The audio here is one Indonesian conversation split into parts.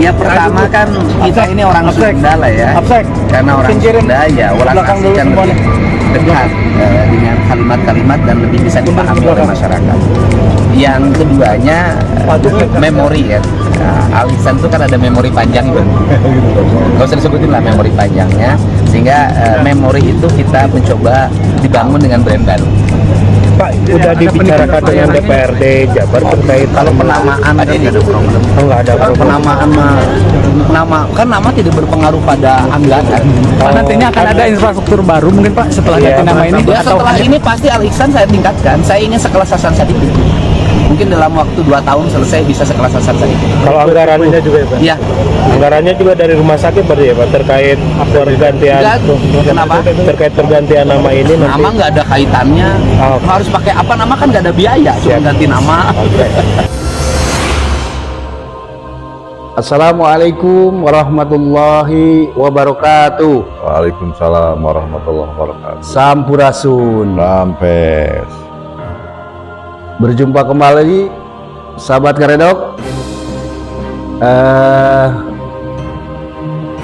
Ya pertama kan kita ini orang Sunda lah ya. Karena orang Sunda ya ulas asih kan lebih dekat dengan kalimat-kalimat dan lebih bisa dipahami oleh masyarakat. Yang keduanya memori ya. Al Ihsan itu kan ada memori panjang itu. Gak usah disebutin lah memori panjangnya. Sehingga memori itu kita mencoba dibangun dengan brand baru. Pak, udah dibicarakan dengan DPRD Jabar terkait kalau penamaan tidak ada problem. Oh, nggak ada Kalau penamaan nama tidak berpengaruh pada anggaran. Nantinya akan ada infrastruktur baru mungkin Pak setelah ganti nama ini. Ya, setelah ini pasti Al Ihsan saya tingkatkan. Saya ingin sekelas Hasan Sadikin. Mungkin dalam waktu 2 tahun selesai bisa sekelas Hasan Sadikin. Kalau anggarannya juga ya Pak? Iya. Anggarannya juga dari rumah sakit berarti ya Pak terkait pergantian. Kenapa? Terkait pergantian nama ini nanti. Nama nggak ada kaitannya. Harus pakai apa nama kan nggak ada biaya. Cuma ganti nama. Assalamualaikum warahmatullahi wabarakatuh. Waalaikumsalam warahmatullahi wabarakatuh. Sampurasun. Sampes. Berjumpa kembali sahabat Karedok.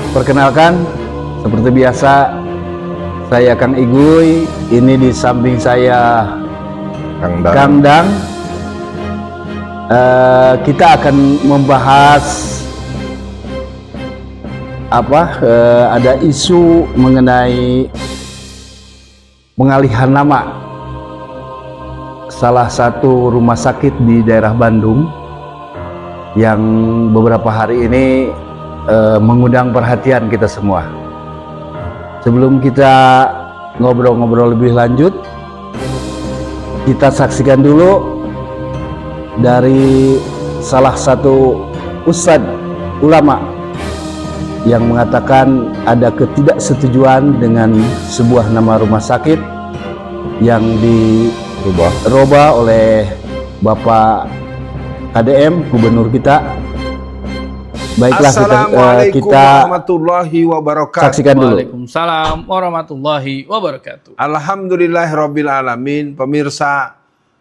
Perkenalkan seperti biasa saya Kang Iguy. Ini di samping saya Kang Dang. Kita akan membahas ada isu mengenai pengalihan nama salah satu rumah sakit di daerah Bandung yang beberapa hari ini mengundang perhatian kita semua. Sebelum kita ngobrol-ngobrol lebih lanjut, kita saksikan dulu dari salah satu ustadz ulama yang mengatakan ada ketidaksetujuan dengan sebuah nama rumah sakit yang dirubah oleh Bapak KDM, gubernur kita. Baiklah, kita warahmatullahi wabarakatuh. Saksikan dulu. Waalaikumsalam warahmatullahi wabarakatuh. Alhamdulillahirabbil alamin. Pemirsa,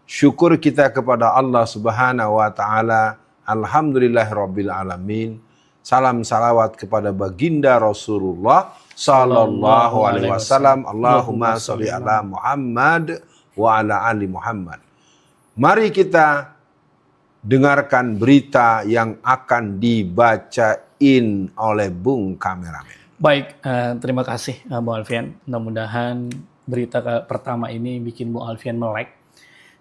syukur kita kepada Allah Subhanahu wa taala. Alhamdulillahirabbil alamin. Salam salawat kepada baginda Rasulullah sallallahu alaihi wasallam. Allahumma sholli ala Muhammad wa ala ali Muhammad. Mari kita dengarkan berita yang akan dibacain oleh Bung Kameramen. Baik, terima kasih Bu Alfian. Mudah-mudahan berita pertama ini bikin Bu Alfian melek.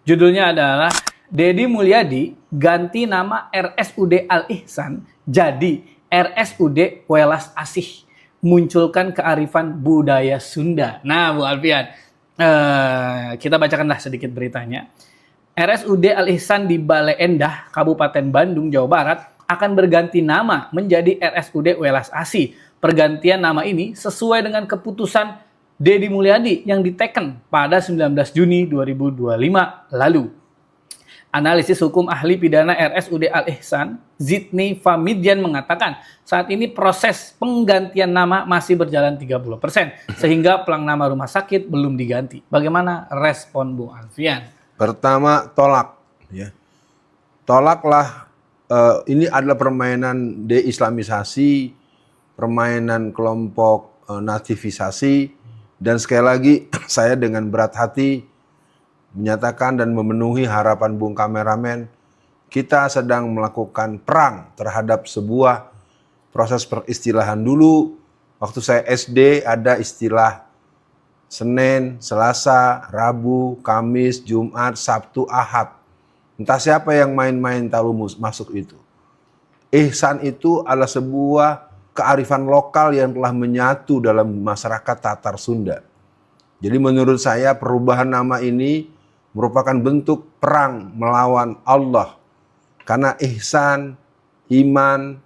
Judulnya adalah Deddy Mulyadi ganti nama RSUD Al Ihsan jadi RSUD Welas Asih, munculkan kearifan budaya Sunda. Nah, Bu Alfian, kita bacakanlah sedikit beritanya. RSUD Al Ihsan di Bale Endah, Kabupaten Bandung, Jawa Barat akan berganti nama menjadi RSUD Welas Asih. Pergantian nama ini sesuai dengan keputusan Deddy Mulyadi yang diteken pada 19 Juni 2025 lalu. Analisis hukum ahli pidana RSUD Al Ihsan, Zidni Famidjan mengatakan saat ini proses penggantian nama masih berjalan 30%, sehingga pelang nama rumah sakit belum diganti. Bagaimana respon Bu Alfian? Pertama, tolak. Ya. Tolaklah, ini adalah permainan deislamisasi, permainan kelompok nativisasi, dan sekali lagi saya dengan berat hati menyatakan dan memenuhi harapan Bung Kameramen, kita sedang melakukan perang terhadap sebuah proses peristilahan. Dulu waktu saya SD ada istilah Senin, Selasa, Rabu, Kamis, Jumat, Sabtu, Ahad. Entah siapa yang main-main tahu masuk itu. Ihsan itu adalah sebuah kearifan lokal yang telah menyatu dalam masyarakat Tatar Sunda. Jadi menurut saya perubahan nama ini merupakan bentuk perang melawan Allah. Karena ihsan, iman,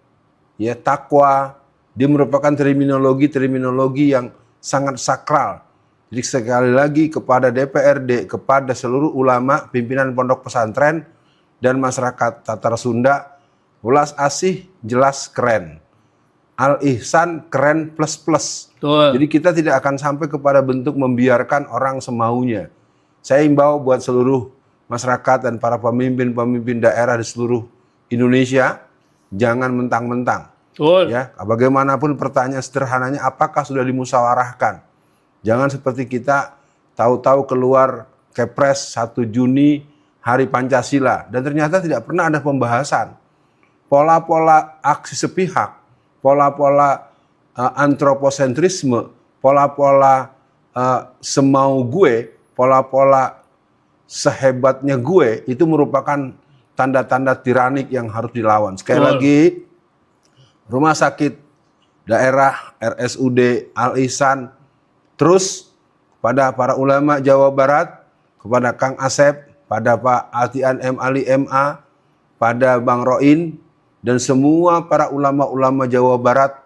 ya takwa, dia merupakan terminologi yang sangat sakral. Jadi sekali lagi kepada DPRD, kepada seluruh ulama, pimpinan pondok pesantren, dan masyarakat Tatar Sunda, Welas Asih jelas keren. Al Ihsan keren plus. Jadi kita tidak akan sampai kepada bentuk membiarkan orang semaunya. Saya imbau buat seluruh masyarakat dan para pemimpin-pemimpin daerah di seluruh Indonesia, jangan mentang-mentang. Betul. Ya, bagaimanapun pertanyaan sederhananya, apakah sudah dimusyawarahkan? Jangan seperti kita tahu-tahu keluar Kepres 1 Juni Hari Pancasila dan ternyata tidak pernah ada pembahasan. Pola-pola aksi sepihak, pola-pola antroposentrisme, pola-pola semau gue, pola-pola sehebatnya gue, itu merupakan tanda-tanda tiranik yang harus dilawan. Sekali lagi, rumah sakit daerah RSUD Al-Ihsan terus pada para ulama Jawa Barat, kepada Kang Asep, pada Pak Atian M. Ali MA, pada Bang Roin, dan semua para ulama-ulama Jawa Barat,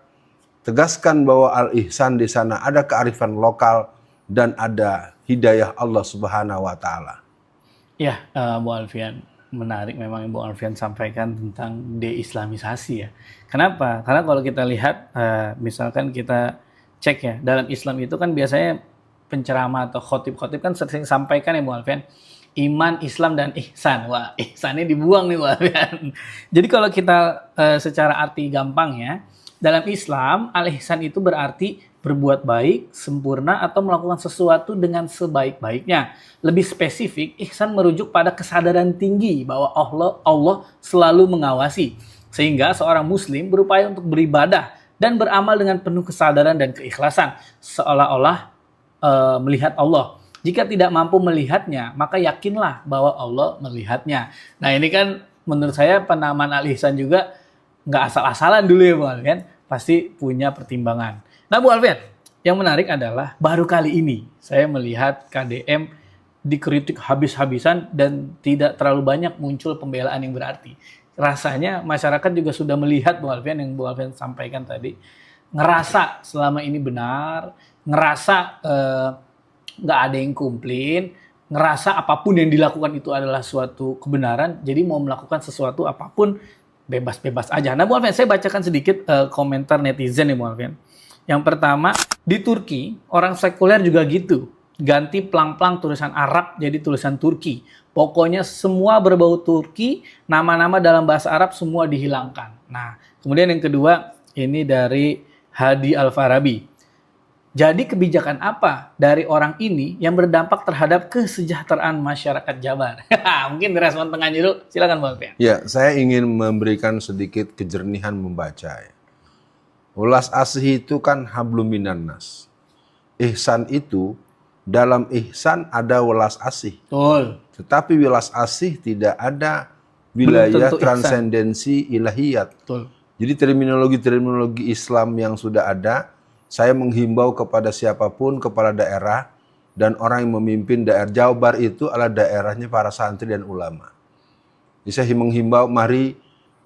tegaskan bahwa Al-Ihsan di sana ada kearifan lokal dan ada hidayah Allah Subhanahu wa Ta'ala. Ya, Bu Alfian, menarik memang Bu Alfian sampaikan tentang deislamisasi ya. Kenapa? Karena kalau kita lihat, misalkan kita cek ya, dalam Islam itu kan biasanya penceramah atau khotib-khotib kan sering sampaikan ya Bu Alfian, iman, Islam, dan ihsan. Wah, ihsannya dibuang nih Bu Alfian. Jadi kalau kita secara arti gampang ya, dalam Islam, al-ihsan itu berarti berbuat baik, sempurna, atau melakukan sesuatu dengan sebaik-baiknya. Lebih spesifik, ihsan merujuk pada kesadaran tinggi bahwa Allah selalu mengawasi. Sehingga seorang muslim berupaya untuk beribadah dan beramal dengan penuh kesadaran dan keikhlasan. Seolah-olah melihat Allah. Jika tidak mampu melihatnya, maka yakinlah bahwa Allah melihatnya. Nah ini kan menurut saya penamaan al-ihsan juga nggak asal-asalan dulu ya Bu Alfian. Pasti punya pertimbangan. Nah Bu Alfian, yang menarik adalah baru kali ini saya melihat KDM dikritik habis-habisan dan tidak terlalu banyak muncul pembelaan yang berarti. Rasanya masyarakat juga sudah melihat Bu Alfian yang Bu Alfian sampaikan tadi, ngerasa selama ini benar, ngerasa nggak ada yang komplain, ngerasa apapun yang dilakukan itu adalah suatu kebenaran, jadi mau melakukan sesuatu apapun bebas-bebas aja. Nah Bu Alfian, saya bacakan sedikit komentar netizen ya Bu Alfian. Yang pertama, di Turki, orang sekuler juga gitu. Ganti plang-plang tulisan Arab jadi tulisan Turki. Pokoknya semua berbau Turki, nama-nama dalam bahasa Arab semua dihilangkan. Nah, kemudian yang kedua, ini dari Hadi Al-Farabi. Jadi kebijakan apa dari orang ini yang berdampak terhadap kesejahteraan masyarakat Jabar? Mungkin respon tengah dulu, silakan Bu Alfian. Ya, saya ingin memberikan sedikit kejernihan membaca ya. Ulas asih itu kan hablum minan nas. Ihsan itu, dalam ihsan ada welas asih. Betul. Tetapi welas asih tidak ada wilayah transendensi ilahiyat. Betul. Jadi terminologi-terminologi Islam yang sudah ada, saya menghimbau kepada siapapun, kepala daerah, dan orang yang memimpin daerah Jabar itu adalah daerahnya para santri dan ulama. Jadi saya menghimbau, mari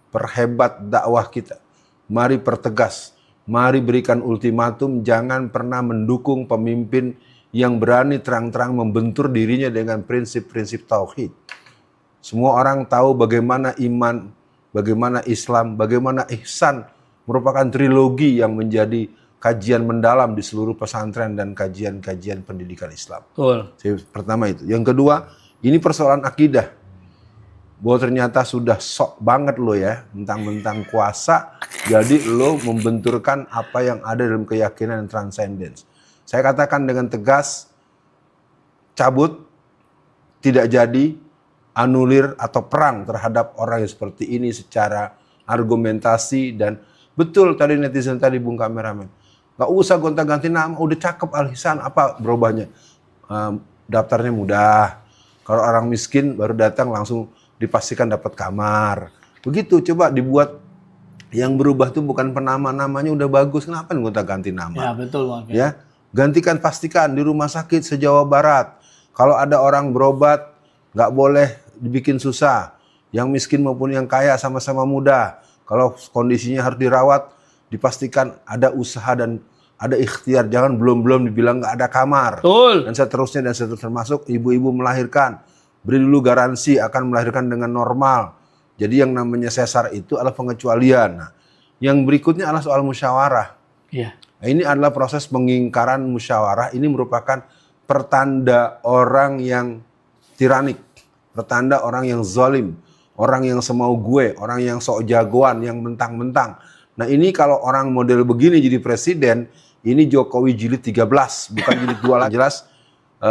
perhebat dakwah kita. Mari pertegas. Mari berikan ultimatum, jangan pernah mendukung pemimpin yang berani terang-terang membentur dirinya dengan prinsip-prinsip tauhid. Semua orang tahu bagaimana iman, bagaimana Islam, bagaimana ihsan merupakan trilogi yang menjadi kajian mendalam di seluruh pesantren dan kajian-kajian pendidikan Islam. Betul. Pertama itu. Yang kedua, ini persoalan akidah. Bahwa ternyata sudah sok banget lo ya, mentang-mentang kuasa, jadi lo membenturkan apa yang ada dalam keyakinan dan transcendence. Saya katakan dengan tegas, cabut, tidak jadi, anulir atau perang terhadap orang yang seperti ini secara argumentasi. Dan betul tadi netizen tadi Bung Kameramen, gak usah gonta-ganti nama, udah cakep Al-Ihsan, apa berubahnya? Daftarnya mudah, kalau orang miskin baru datang langsung dipastikan dapat kamar. Begitu, coba dibuat yang berubah tuh bukan penama-namanya udah bagus, kenapa gonta-ganti nama? Ya betul Bang. Ya, gantikan, pastikan di rumah sakit se-Jawa Barat, kalau ada orang berobat nggak boleh dibikin susah. Yang miskin maupun yang kaya sama-sama mudah. Kalau kondisinya harus dirawat, dipastikan ada usaha dan ada ikhtiar. Jangan belum dibilang nggak ada kamar. Betul. Dan seterusnya termasuk ibu-ibu melahirkan. Beri dulu garansi akan melahirkan dengan normal. Jadi yang namanya sesar itu adalah pengecualian. Nah, yang berikutnya adalah soal musyawarah. Iya. Nah, ini adalah proses pengingkaran musyawarah. Ini merupakan pertanda orang yang tiranik, pertanda orang yang zalim, orang yang semau gue, orang yang sok jagoan, yang mentang-mentang. Nah ini kalau orang model begini jadi presiden, ini Jokowi jilid 13, bukan jilid 2 lah. Jelas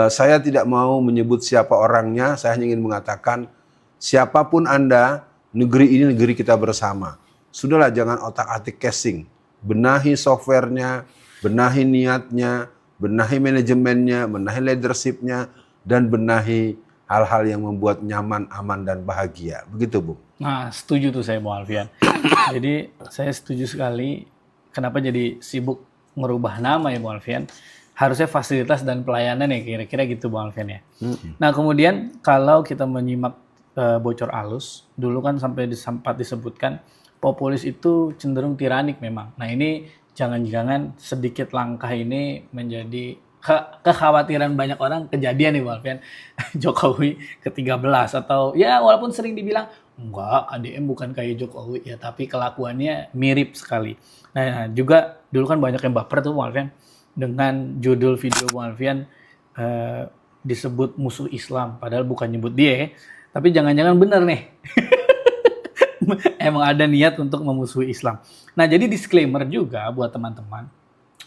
saya tidak mau menyebut siapa orangnya, saya hanya ingin mengatakan siapapun Anda, negeri ini negeri kita bersama. Sudahlah jangan otak-atik casing, benahi softwarenya, benahi niatnya, benahi manajemennya, benahi leadershipnya, dan benahi hal-hal yang membuat nyaman, aman, dan bahagia. Begitu, Bu. Nah, setuju tuh saya, Bung Alfian. Jadi, saya setuju sekali kenapa jadi sibuk merubah nama ya, Bung Alfian. Harusnya fasilitas dan pelayanan ya, kira-kira gitu, Bung Alfian ya. Nah, kemudian kalau kita menyimak bocor alus, dulu kan sampai sempat disebutkan populis itu cenderung tiranik memang. Nah, ini jangan-jangan sedikit langkah ini menjadi kekhawatiran banyak orang kejadian nih, Bung Alfian. Jokowi ke-13 atau ya walaupun sering dibilang enggak, ADM bukan kayak Jokowi ya, tapi kelakuannya mirip sekali. Nah, juga dulu kan banyak yang baper tuh, Bung Alfian, dengan judul video Bung Alfian disebut musuh Islam, padahal bukan nyebut dia, tapi jangan-jangan bener nih. Emang ada niat untuk memusuhi Islam. Nah, jadi disclaimer juga buat teman-teman.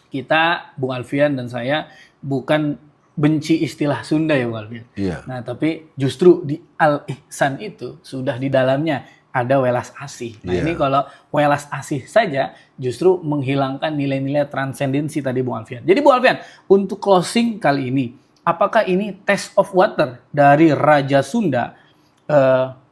Kita, Bung Alfian dan saya, bukan benci istilah Sunda ya, Bung Alfian. Iya. Nah, tapi justru di Al-Ihsan itu sudah di dalamnya ada welas asih. Nah, ini kalau welas asih saja justru menghilangkan nilai-nilai transendensi tadi, Bung Alfian. Jadi, Bung Alfian, untuk closing kali ini, apakah ini test of water dari Raja Sunda?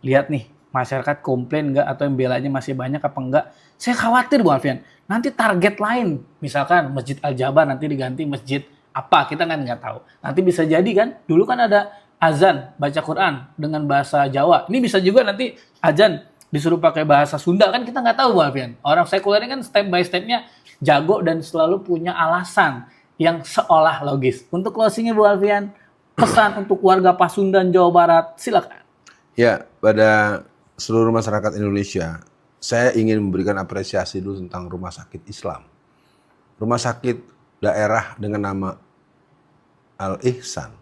Lihat nih, masyarakat komplain nggak atau yang belanya masih banyak apa enggak? Saya khawatir, Bung Alfian, nanti target lain, misalkan Masjid Al-Jabar nanti diganti masjid apa, kita kan nggak tahu. Nanti bisa jadi kan, dulu kan ada azan baca Quran dengan bahasa Jawa. Ini bisa juga nanti azan disuruh pakai bahasa Sunda, kan kita nggak tahu, Bung Alfian. Orang sekuler ini kan step by stepnya jago dan selalu punya alasan yang seolah logis. Untuk closingnya, Bung Alfian, pesan untuk warga Pasundan, Jawa Barat, silakan. Ya, pada seluruh masyarakat Indonesia, saya ingin memberikan apresiasi dulu tentang rumah sakit Islam. Rumah sakit daerah dengan nama Al-Ihsan,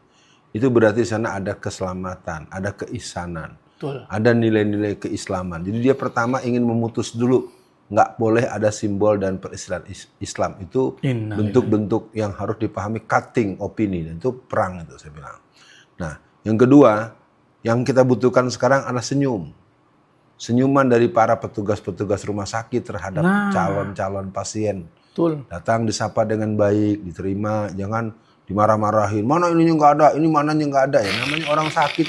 itu berarti di sana ada keselamatan, ada keisanan, Betul. ada nilai-nilai keislaman. Jadi dia pertama ingin memutus dulu, nggak boleh ada simbol dan peristilan Islam. Itu bentuk-bentuk yang harus dipahami, cutting opini, dan itu perang itu saya bilang. Nah, yang kedua, yang kita butuhkan sekarang adalah senyum. Senyuman dari para petugas-petugas rumah sakit terhadap calon-calon pasien. Betul. Datang disapa dengan baik, diterima, jangan dimarah-marahin. Mana ininya nggak ada, ini mananya nggak ada ya. Namanya orang sakit,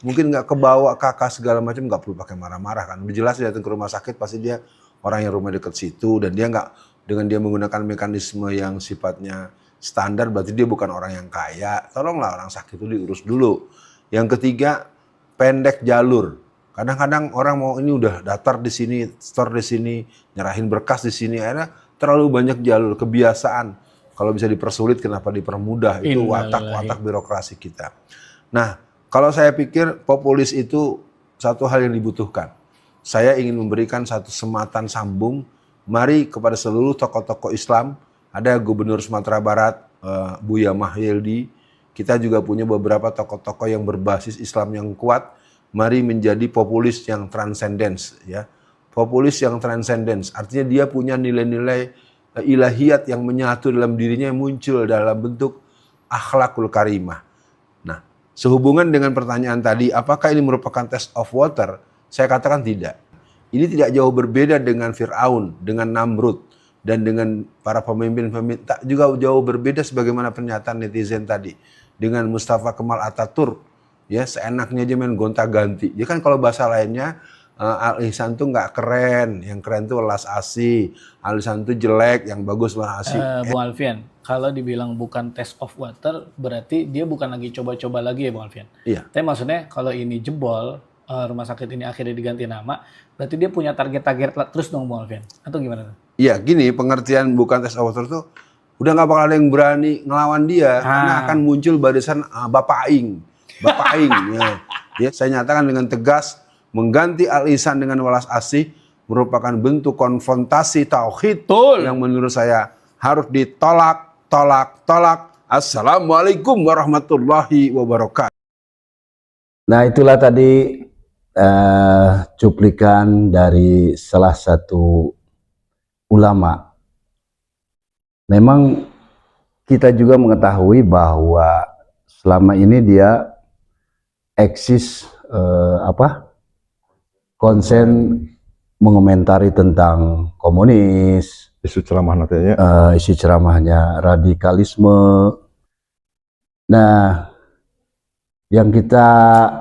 mungkin nggak kebawa kakak segala macam, nggak perlu pakai marah-marah kan. Udah jelas dia datang ke rumah sakit pasti dia orang yang rumah dekat situ, dan dia nggak, dengan dia menggunakan mekanisme yang sifatnya standar, berarti dia bukan orang yang kaya. Tolonglah orang sakit itu diurus dulu. Yang ketiga, pendek jalur. Kadang-kadang orang mau ini udah daftar di sini, store di sini, nyerahin berkas di sini, akhirnya terlalu banyak jalur, kebiasaan. Kalau bisa dipersulit, kenapa dipermudah? Itu watak-watak birokrasi kita. Nah, kalau saya pikir populis itu satu hal yang dibutuhkan. Saya ingin memberikan satu sematan sambung. Mari kepada seluruh tokoh-tokoh Islam, ada Gubernur Sumatera Barat, Buya Mahyildi. Kita juga punya beberapa tokoh-tokoh yang berbasis Islam yang kuat. Mari menjadi populis yang transcendence, ya. Populis yang transcendence, artinya dia punya nilai-nilai ilahiyat yang menyatu dalam dirinya, yang muncul dalam bentuk akhlakul karimah. Nah, sehubungan dengan pertanyaan tadi, apakah ini merupakan test of water? Saya katakan tidak. Ini tidak jauh berbeda dengan Fir'aun, dengan Namrud, dan dengan para pemimpin-pemimpin. Tak juga jauh berbeda sebagaimana pernyataan netizen tadi. Dengan Mustafa Kemal Atatürk, ya seenaknya aja main gonta-ganti. Ya kan kalau bahasa lainnya, Al-Ihsan tuh nggak keren, yang keren tuh welas asih. Al-Ihsan tuh jelek, yang bagus welas asih. Bung Alfian, kalau dibilang bukan test of water, berarti dia bukan lagi coba-coba lagi ya, Bung Alfian? Iya. Tapi maksudnya kalau ini jebol, rumah sakit ini akhirnya diganti nama, berarti dia punya target-target terus dong, Bung Alfian? Atau gimana? Iya, gini, pengertian bukan test of water tuh, udah nggak bakal ada yang berani ngelawan dia, karena akan muncul barisan Bapak Aing. Bapak Aing, ya, saya nyatakan dengan tegas, mengganti Al-Ihsan dengan welas asih merupakan bentuk konfrontasi tauhid yang menurut saya harus ditolak, tolak. Assalamualaikum warahmatullahi wabarakatuh. Nah, itulah tadi cuplikan dari salah satu ulama. Memang kita juga mengetahui bahwa selama ini dia eksis konsen mengomentari tentang komunis, Isu ceramah nantinya. isi ceramahnya radikalisme. Nah, yang kita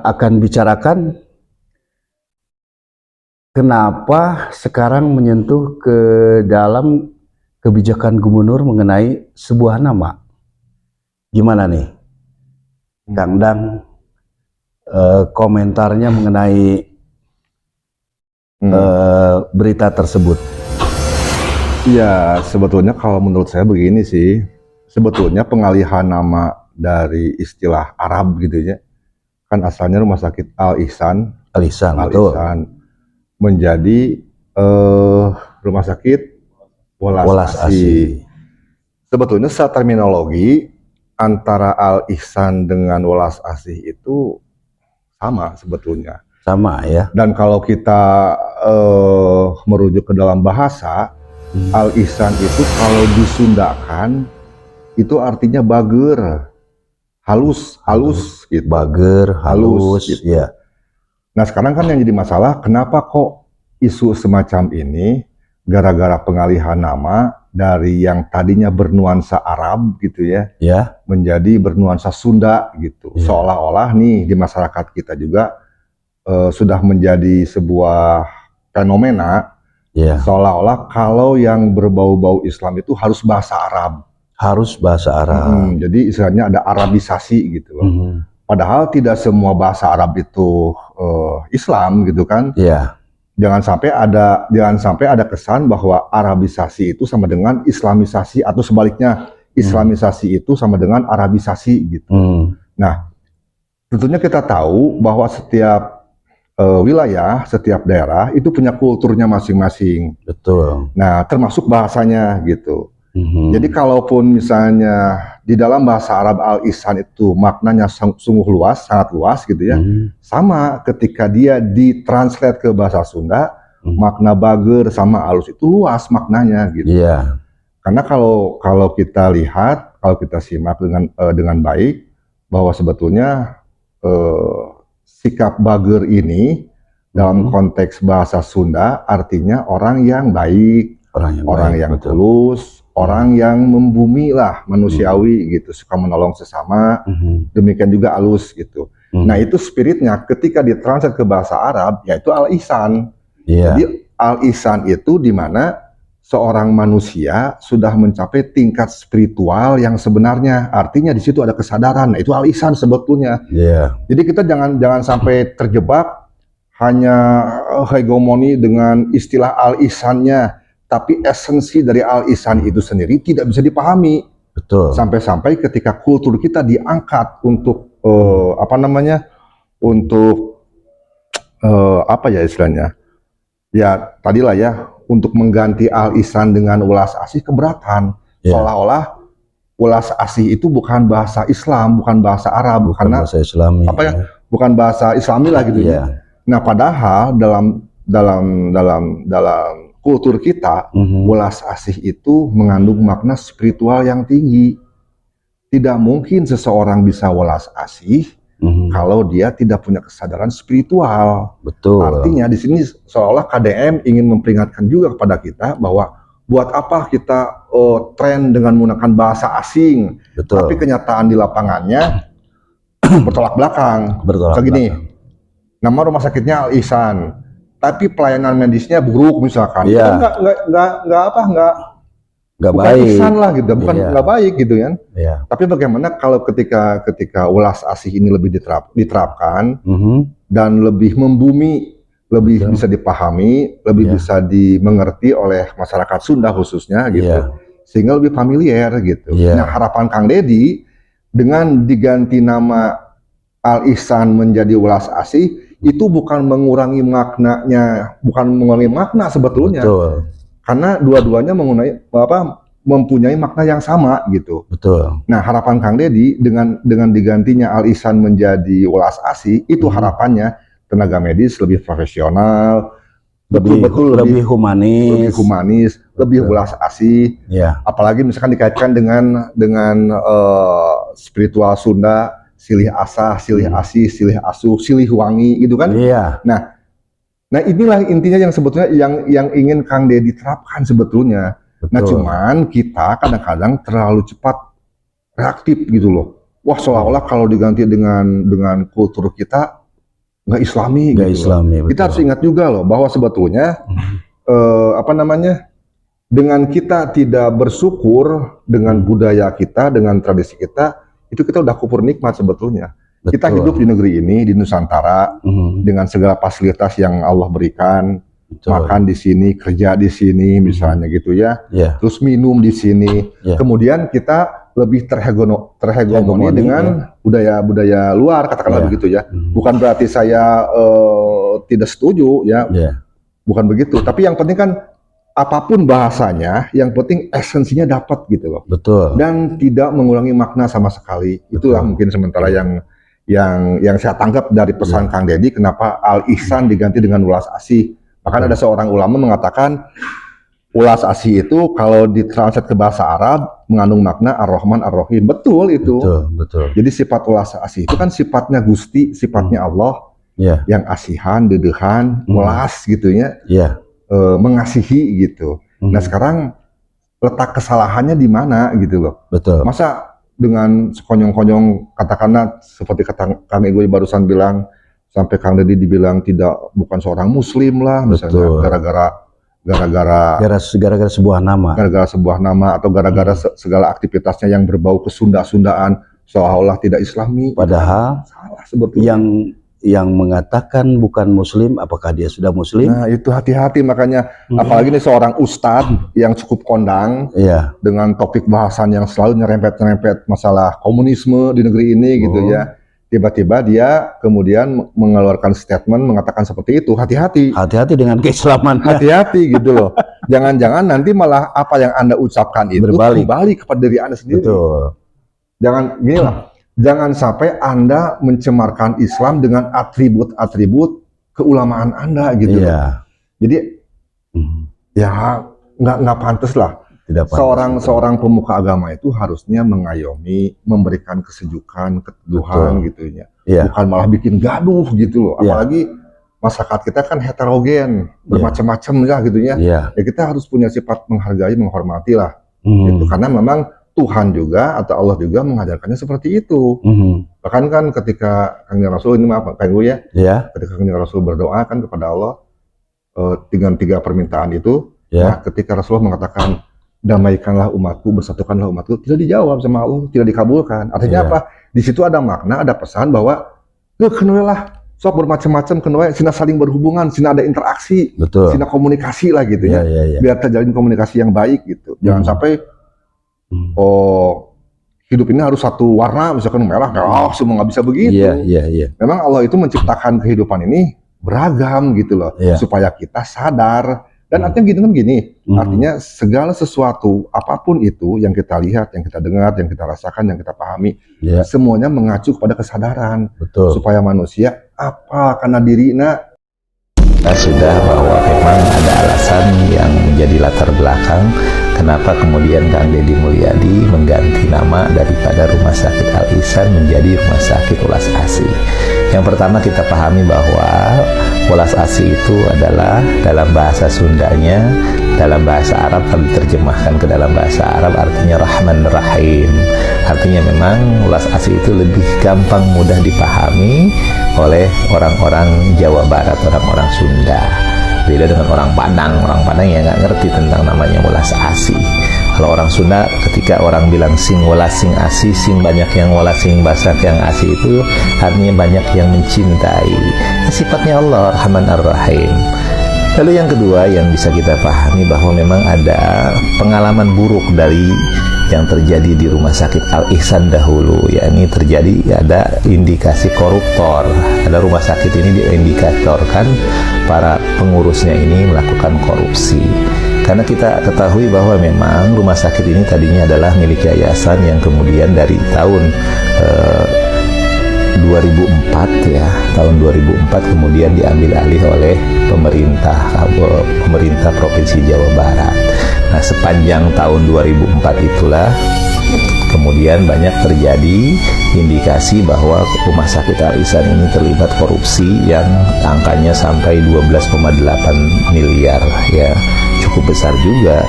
akan bicarakan, kenapa sekarang menyentuh ke dalam kebijakan gubernur mengenai sebuah nama. Gimana nih, Kang Dang, komentarnya mengenai berita tersebut? Ya, sebetulnya kalau menurut saya begini sih, sebetulnya pengalihan nama dari istilah Arab gitu ya, kan asalnya Rumah Sakit Al-Ihsan, Al-Ihsan, betul. menjadi Rumah Sakit Welas Asih. Sebetulnya secara terminologi antara Al-Ihsan dengan Welas Asih itu sama sebetulnya. Sama ya. Dan kalau kita merujuk ke dalam bahasa, Al-Ihsan itu kalau disundakan itu artinya bager, halus gitu. Bager, halus gitu. ya. Nah sekarang kan yang jadi masalah, kenapa kok isu semacam ini gara-gara pengalihan nama dari yang tadinya bernuansa Arab gitu ya, menjadi bernuansa Sunda gitu. Seolah-olah nih di masyarakat kita juga sudah menjadi sebuah fenomena, seolah-olah kalau yang berbau-bau Islam itu harus bahasa Arab. Harus bahasa Arab. Jadi istilahnya ada Arabisasi gitu loh. Padahal tidak semua bahasa Arab itu Islam gitu kan. Jangan sampai ada kesan bahwa Arabisasi itu sama dengan Islamisasi, atau sebaliknya Islamisasi itu sama dengan Arabisasi gitu. Nah, tentunya kita tahu bahwa setiap wilayah, setiap daerah itu punya kulturnya masing-masing. Betul. Nah, termasuk bahasanya gitu. Jadi kalaupun misalnya di dalam bahasa Arab Al-Ihsan itu maknanya sungguh luas, sangat luas gitu ya. Sama ketika dia ditranslate ke bahasa Sunda, makna bager sama halus itu luas maknanya gitu. Karena kalau kita lihat, kalau kita simak dengan baik, bahwa sebetulnya sikap bager ini dalam konteks bahasa Sunda artinya orang yang baik, orang yang tulus, orang yang membumi lah, manusiawi gitu, suka menolong sesama, demikian juga halus gitu. Nah itu spiritnya ketika ditranslate ke bahasa Arab, yaitu Al-Ihsan. Jadi Al-Ihsan itu dimana seorang manusia sudah mencapai tingkat spiritual yang sebenarnya, artinya di situ ada kesadaran. Nah, itu Al-Ihsan sebetulnya. Jadi kita jangan sampai terjebak hanya hegemoni dengan istilah Al-Ihsannya, tapi esensi dari Al-Ihsan itu sendiri tidak bisa dipahami. Betul. Sampai-sampai ketika kultur kita diangkat untuk apa ya istilahnya? Ya tadilah ya, untuk mengganti Al-Ihsan dengan Welas Asih keberatan. Seolah-olah Welas Asih itu bukan bahasa Islam, bukan bahasa Arab, karena bahasa Islami. Bukan bahasa Islami lah gitu ya. Nah, padahal dalam kultur kita, Welas Asih itu mengandung makna spiritual yang tinggi. Tidak mungkin seseorang bisa welas asih kalau dia tidak punya kesadaran spiritual. Betul. Artinya di sini seolah KDM ingin memperingatkan juga kepada kita bahwa buat apa kita tren dengan menggunakan bahasa asing, tapi kenyataan di lapangannya bertolak belakang. Begini, nama rumah sakitnya Al-Ihsan, tapi pelayanan medisnya buruk misalkan. Nggak baik. Ihsan lah gitu, bukan nggak baik gitu kan. Tapi bagaimana kalau ketika Welas Asih ini lebih diterapkan dan lebih membumi, lebih bisa dipahami, lebih bisa dimengerti oleh masyarakat Sunda khususnya gitu, sehingga lebih familiar gitu. Nah harapan Kang Deddy dengan diganti nama Al-Ihsan menjadi Welas Asih itu bukan mengurangi maknanya, bukan mengurangi makna sebetulnya. Karena dua-duanya mempunyai makna yang sama gitu. Nah harapan Kang Deddy dengan digantinya Al-Ihsan menjadi Welas Asih itu harapannya tenaga medis lebih profesional, betul-betul lebih humanis. lebih humanis, lebih welas asih. Ya. Apalagi misalkan dikaitkan dengan spiritual Sunda, silih asah, silih asih, silih asuh, silih wangi gitu kan. Iya. Nah inilah intinya yang sebetulnya yang ingin Kang Deddy terapkan sebetulnya. Nah Betul. cuman kita kadang-kadang terlalu cepat reaktif gitu loh. Wah seolah-olah kalau diganti dengan kultur kita nggak Islami Nggak gitu Islami, loh. Kita betul. harus ingat juga loh bahwa sebetulnya dengan kita tidak bersyukur dengan budaya kita, dengan tradisi kita, itu kita udah kupur nikmat sebetulnya. Kita Betul. hidup di negeri ini, di Nusantara, dengan segala fasilitas yang Allah berikan, Betul. makan di sini, kerja di sini, misalnya gitu ya, Ya. terus minum di sini. Ya. Kemudian kita lebih terhegemoni Hegemoni, dengan budaya-budaya luar, katakanlah Ya. begitu ya. Bukan berarti saya tidak setuju ya, Ya. bukan begitu. Tapi yang penting kan apapun bahasanya, yang penting esensinya dapat gitu loh. Betul. Dan tidak mengurangi makna sama sekali. Itulah mungkin sementara yang saya tangkap dari pesan Kang Deddy, kenapa Al-Ihsan diganti dengan ulas asih. Bahkan ada seorang ulama mengatakan ulas asih itu kalau ditranslate ke bahasa Arab mengandung makna Ar-Rahman Ar-Rahim. Betul itu. Betul. Jadi sifat ulas asih itu kan sifatnya Gusti, sifatnya Allah Ya. yang asihan, dedehan, welas gitu ya, Ya. mengasihi gitu. Nah sekarang letak kesalahannya di mana gitu loh. Betul. Masa dengan sekonyong-konyong katakanlah seperti kata Kang Egoy barusan bilang, sampai Kang Deddy dibilang bukan seorang muslim lah misalnya, Betul. Gara-gara sebuah nama. gara-gara sebuah nama atau gara-gara segala aktivitasnya yang berbau kesunda-sundaan seolah-olah tidak Islami. Padahal Salah sebetulnya. yang mengatakan bukan muslim, apakah dia sudah muslim? Nah itu hati-hati makanya, apalagi nih seorang ustadz yang cukup kondang Iya. dengan topik bahasan yang selalu nyerempet-nyerempet masalah komunisme di negeri ini gitu ya. Tiba-tiba dia kemudian mengeluarkan statement mengatakan seperti itu. Hati-hati. Hati-hati dengan keislamannya. Hati-hati gitu loh. Jangan-jangan nanti malah apa yang Anda ucapkan itu Berbalik. kembali kepada diri Anda sendiri. Betul. Jangan gini lah. Jangan sampai Anda mencemarkan Islam dengan atribut-atribut keulamaan Anda gitu loh. Iya. Jadi ya nggak pantas lah. Tidak pantas. Seorang pemuka agama itu harusnya mengayomi, memberikan kesejukan, keteduhan gitu ya. Iya. Bukan malah bikin gaduh gitu loh. Iya. Apalagi masyarakat kita kan heterogen, bermacam-macam ya gitu ya. Iya. Ya kita harus punya sifat menghargai, menghormati lah. Gitu. Karena memang Tuhan juga atau Allah juga mengajarkannya seperti itu. Bahkan kan ketika Kanjeng Rasul ini maaf Kang Gu ya, Ya. ketika Kanjeng Rasul berdoa kan kepada Allah dengan 3 permintaan itu, Ya. nah, ketika Rasulullah mengatakan damaikanlah umatku, bersatukanlah umatku, tidak dijawab sama Allah, tidak dikabulkan. Artinya Iya. apa? Di situ ada makna, ada pesan bahwa kenuelah sok bermacam-macam, kenue sina saling berhubungan, sina ada interaksi, Betul. sina komunikasi lah gitu Iya, ya. iya, iya. Biar terjalin komunikasi yang baik gitu. Jangan sampai hidup ini harus satu warna, misalkan merah, semua nggak bisa begitu. Iya. Memang Allah itu menciptakan kehidupan ini beragam gitu loh, Iya. supaya kita sadar. Dan artinya gini, artinya segala sesuatu, apapun itu yang kita lihat, yang kita dengar, yang kita rasakan, yang kita pahami, Iya. semuanya mengacu kepada kesadaran. Betul. Supaya manusia apa karena dirina. Kita sudah bahwa memang ada alasan yang menjadi latar belakang kenapa kemudian Kang Deddy Mulyadi mengganti nama daripada Rumah Sakit Al-Ihsan menjadi Rumah Sakit Welas Asih. Yang pertama kita pahami bahwa Welas Asih itu adalah dalam bahasa Sundanya, dalam bahasa Arab kalau diterjemahkan ke dalam bahasa Arab artinya Rahman Rahim. Artinya memang Welas Asih itu lebih gampang mudah dipahami oleh orang-orang Jawa Barat, orang-orang Sunda. Beda dengan orang Padang yang nggak ngerti tentang namanya welas asih. Kalau orang Sunda ketika orang bilang sing welas sing asih, sing banyak yang welas sing basak yang asih itu artinya banyak yang mencintai. Sifatnya Allah Rahman Ar-Rahim. Lalu yang kedua yang bisa kita pahami bahwa memang ada pengalaman buruk dari yang terjadi di Rumah Sakit Al-Ihsan dahulu, yakni terjadi ada indikasi koruptor. Ada rumah sakit ini diindikatorkan para pengurusnya ini melakukan korupsi. Karena kita ketahui bahwa memang rumah sakit ini tadinya adalah milik yayasan yang kemudian dari tahun 2004 ya, tahun 2004 kemudian diambil alih oleh pemerintah Provinsi Jawa Barat. Nah, sepanjang tahun 2004 itulah kemudian banyak terjadi indikasi bahwa Rumah Sakit Al Ihsan ini terlibat korupsi yang angkanya sampai 12,8 miliar ya, cukup besar juga.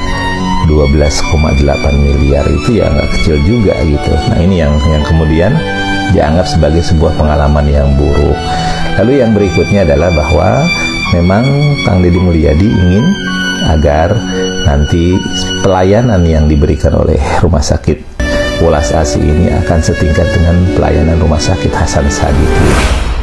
12,8 miliar itu ya nggak kecil juga gitu. Nah, ini yang kemudian dianggap sebagai sebuah pengalaman yang buruk. Lalu yang berikutnya adalah bahwa memang Kang Deddy Mulyadi ingin agar nanti pelayanan yang diberikan oleh Rumah Sakit Welas Asih ini akan setingkat dengan pelayanan Rumah Sakit Hasan Sadikin.